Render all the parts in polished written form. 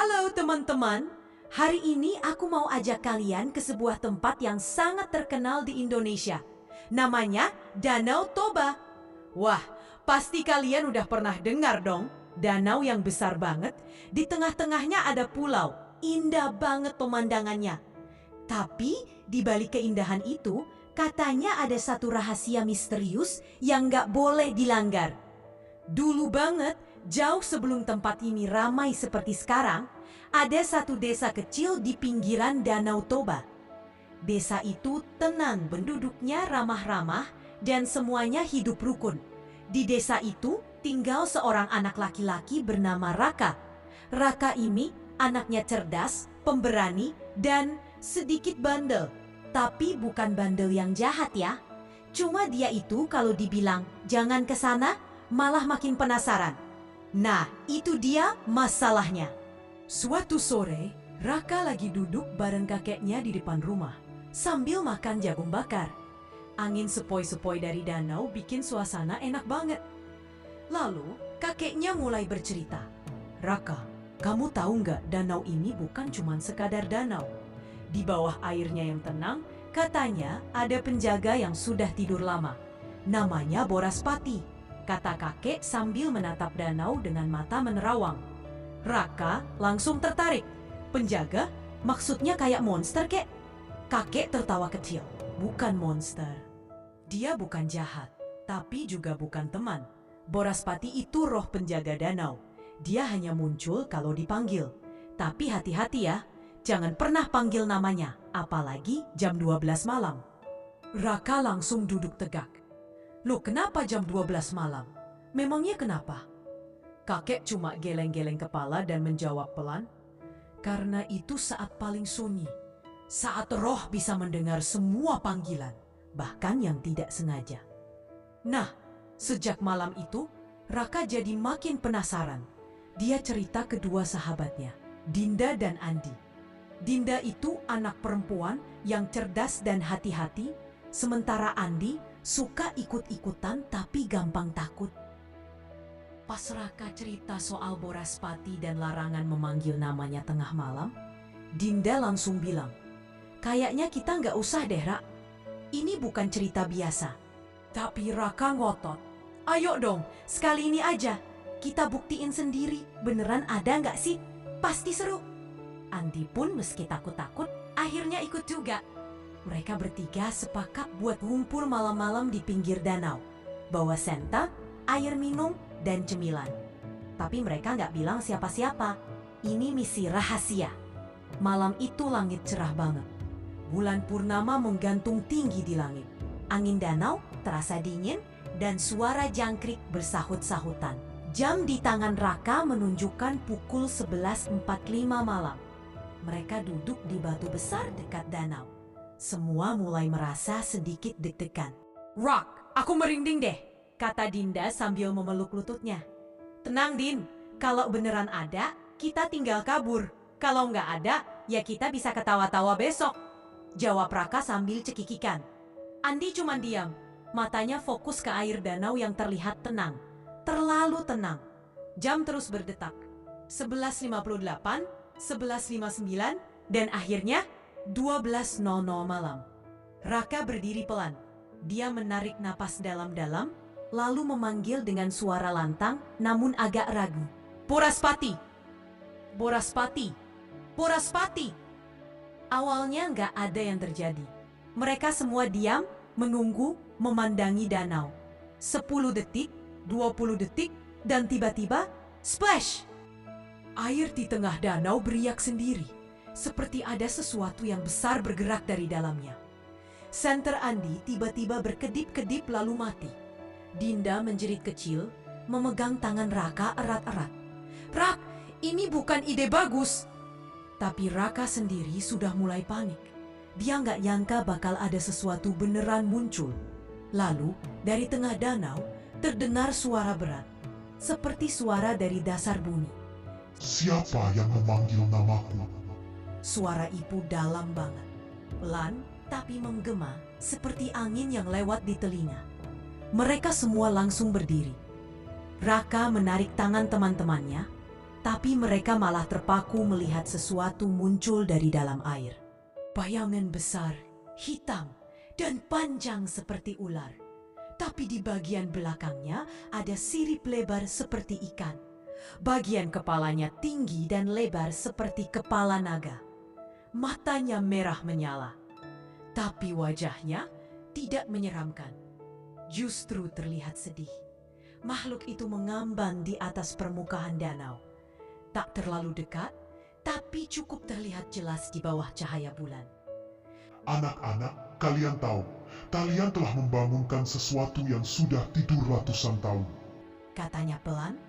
Halo teman-teman, hari ini aku mau ajak kalian ke sebuah tempat yang sangat terkenal di Indonesia. Namanya Danau Toba. Wah, pasti kalian udah pernah dengar dong, danau yang besar banget, di tengah-tengahnya ada pulau. Indah banget pemandangannya. Tapi di balik keindahan itu, katanya ada satu rahasia misterius yang gak boleh dilanggar. Dulu banget, jauh sebelum tempat ini ramai seperti sekarang, ada satu desa kecil di pinggiran Danau Toba. Desa itu tenang, penduduknya ramah-ramah, dan semuanya hidup rukun. Di desa itu tinggal seorang anak laki-laki bernama Raka. Raka ini anaknya cerdas, pemberani, dan sedikit bandel. Tapi bukan bandel yang jahat ya. Cuma dia itu kalau dibilang jangan ke sana, malah makin penasaran. Nah, itu dia masalahnya. Suatu sore, Raka lagi duduk bareng kakeknya di depan rumah, sambil makan jagung bakar. Angin sepoi-sepoi dari danau bikin suasana enak banget. Lalu, kakeknya mulai bercerita. Raka, kamu tahu nggak danau ini bukan cuma sekadar danau. Di bawah airnya yang tenang, katanya ada penjaga yang sudah tidur lama. Namanya Boraspati. Kata kakek sambil menatap danau dengan mata menerawang. Raka langsung tertarik. Penjaga? Maksudnya kayak monster, kek? Kakek tertawa kecil. Bukan monster. Dia bukan jahat, tapi juga bukan teman. Boraspati itu roh penjaga danau. Dia hanya muncul kalau dipanggil. Tapi hati-hati ya, jangan pernah panggil namanya, apalagi jam 12 malam. Raka langsung duduk tegak. Loh, kenapa jam 12 malam? Memangnya kenapa? Kakek cuma geleng-geleng kepala dan menjawab pelan. Karena itu saat paling sunyi. Saat roh bisa mendengar semua panggilan, bahkan yang tidak sengaja. Nah, sejak malam itu, Raka jadi makin penasaran. Dia cerita kedua sahabatnya, Dinda dan Andi. Dinda itu anak perempuan yang cerdas dan hati-hati, sementara Andi suka ikut-ikutan tapi gampang takut. Pas Raka cerita soal Boraspati dan larangan memanggil namanya tengah malam, Dinda langsung bilang, kayaknya kita nggak usah deh, Rak. Ini bukan cerita biasa. Tapi Raka ngotot. Ayo dong, sekali ini aja. Kita buktiin sendiri, beneran ada nggak sih? Pasti seru. Andi pun meski takut-takut, akhirnya ikut juga. Mereka bertiga sepakat buat ngumpul malam-malam di pinggir danau. Bawa senta, air minum, dan cemilan. Tapi mereka nggak bilang siapa-siapa. Ini misi rahasia. Malam itu langit cerah banget. Bulan purnama menggantung tinggi di langit. Angin danau terasa dingin dan suara jangkrik bersahut-sahutan. Jam di tangan Raka menunjukkan pukul 11.45 malam. Mereka duduk di batu besar dekat danau. Semua mulai merasa sedikit deg-degan. Rock, aku merinding deh, kata Dinda sambil memeluk lututnya. Tenang, Din. Kalau beneran ada, kita tinggal kabur. Kalau nggak ada, ya kita bisa ketawa-tawa besok. Jawab Raka sambil cekikikan. Andi cuma diam. Matanya fokus ke air danau yang terlihat tenang. Terlalu tenang. Jam terus berdetak. 11.58, 11.59, dan akhirnya 12.00 malam. Raka berdiri pelan. Dia menarik napas dalam-dalam, lalu memanggil dengan suara lantang namun agak ragu. Boraspati! Boraspati! Boraspati! Awalnya nggak ada yang terjadi. Mereka semua diam, menunggu, memandangi danau. 10 detik, 20 detik, dan tiba-tiba, splash! Air di tengah danau beriak sendiri. Seperti ada sesuatu yang besar bergerak dari dalamnya. Senter Andi tiba-tiba berkedip-kedip lalu mati. Dinda menjerit kecil, memegang tangan Raka erat-erat. Rak, ini bukan ide bagus. Tapi Raka sendiri sudah mulai panik. Dia nggak nyangka bakal ada sesuatu beneran muncul. Lalu, dari tengah danau, terdengar suara berat. Seperti suara dari dasar bumi. Siapa yang memanggil namaku? Suara Ibu dalam banget, pelan tapi menggema seperti angin yang lewat di telinga. Mereka semua langsung berdiri. Raka menarik tangan teman-temannya, Tapi mereka malah terpaku melihat sesuatu muncul dari dalam air. Bayangan besar, hitam, dan panjang seperti ular. Tapi di bagian belakangnya ada sirip lebar seperti ikan. Bagian kepalanya tinggi dan lebar seperti kepala naga. Matanya merah menyala. Tapi wajahnya tidak menyeramkan. Justru terlihat sedih. Makhluk itu mengambang di atas permukaan danau. Tak terlalu dekat, tapi cukup terlihat jelas di bawah cahaya bulan. Anak-anak, kalian tahu, kalian telah membangunkan sesuatu yang sudah tidur ratusan tahun. Katanya pelan,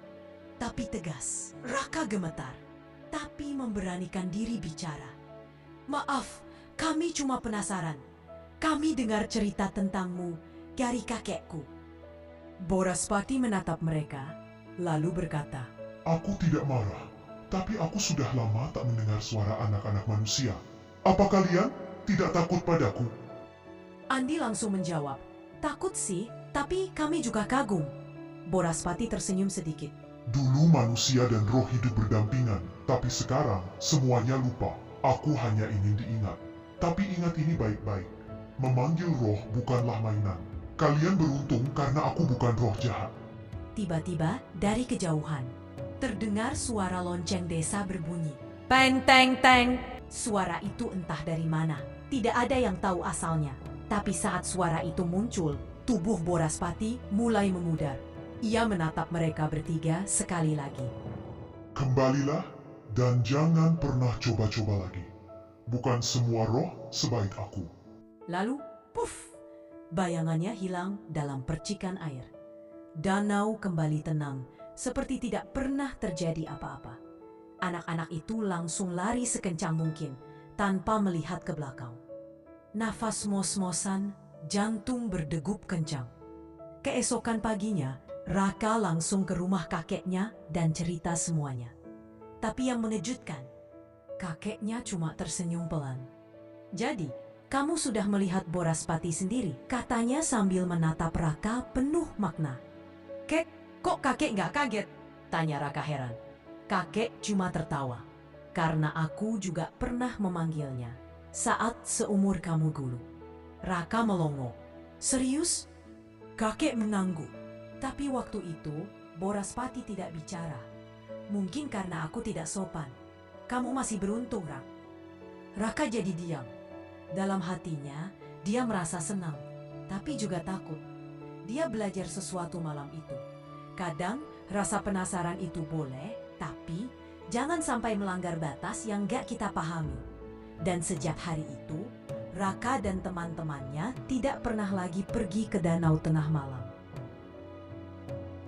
tapi tegas. Raka gemetar, tapi memberanikan diri bicara. Maaf, kami cuma penasaran. Kami dengar cerita tentangmu dari kakekku. Boraspati menatap mereka, lalu berkata, Aku tidak marah, tapi aku sudah lama tak mendengar suara anak-anak manusia. Apa kalian tidak takut padaku? Andi langsung menjawab, takut sih, tapi kami juga kagum. Boraspati tersenyum sedikit. Dulu manusia dan roh hidup berdampingan, tapi sekarang semuanya lupa. Aku hanya ingin diingat. Tapi ingat ini baik-baik. Memanggil roh bukanlah mainan. Kalian beruntung karena aku bukan roh jahat. Tiba-tiba dari kejauhan, terdengar suara lonceng desa berbunyi. Teng, teng, teng. Suara itu entah dari mana. Tidak ada yang tahu asalnya. Tapi saat suara itu muncul, tubuh Boraspati mulai memudar. Ia menatap mereka bertiga sekali lagi. Kembalilah dan jangan pernah coba-coba lagi. Bukan semua roh sebaik aku. Lalu, puff, bayangannya hilang dalam percikan air. Danau kembali tenang, seperti tidak pernah terjadi apa-apa. Anak-anak itu langsung lari sekencang mungkin, tanpa melihat ke belakang. Nafas mos-mosan, jantung berdegup kencang. Keesokan paginya, Raka langsung ke rumah kakeknya dan cerita semuanya. Tapi yang mengejutkan, kakeknya cuma tersenyum pelan. Jadi, kamu sudah melihat Boraspati sendiri, katanya sambil menatap Raka penuh makna. Kok kakek nggak kaget? Tanya Raka heran. Kakek cuma tertawa, karena aku juga pernah memanggilnya saat seumur kamu dulu. Raka melongo. Serius? Kakek mengangguk. Tapi waktu itu, Boraspati tidak bicara. Mungkin karena aku tidak sopan. Kamu masih beruntung, Rak. Raka jadi diam. Dalam hatinya, dia merasa senang, tapi juga takut. Dia belajar sesuatu malam itu. Kadang, rasa penasaran itu boleh, tapi jangan sampai melanggar batas yang gak kita pahami. Dan sejak hari itu, Raka dan teman-temannya tidak pernah lagi pergi ke danau tengah malam.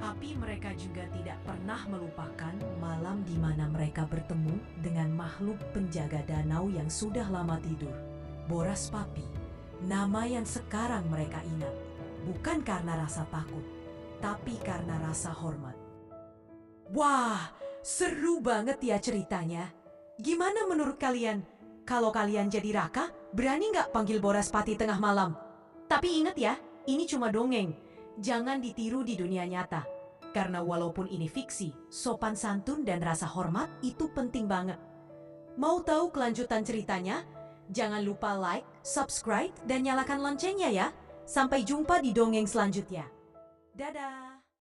Tapi mereka juga tidak pernah melupakan malam di mana mereka bertemu dengan makhluk penjaga danau yang sudah lama tidur. Boraspati, nama yang sekarang mereka ingat. Bukan karena rasa takut, tapi karena rasa hormat. Wah, seru banget ya ceritanya. Gimana menurut kalian? Kalau kalian jadi Raka, berani nggak panggil Boraspati tengah malam? Tapi ingat ya, ini cuma dongeng. Jangan ditiru di dunia nyata. Karena walaupun ini fiksi, sopan santun dan rasa hormat itu penting banget. Mau tahu kelanjutan ceritanya? Jangan lupa like, subscribe, dan nyalakan loncengnya ya. Sampai jumpa di dongeng selanjutnya. Dadah!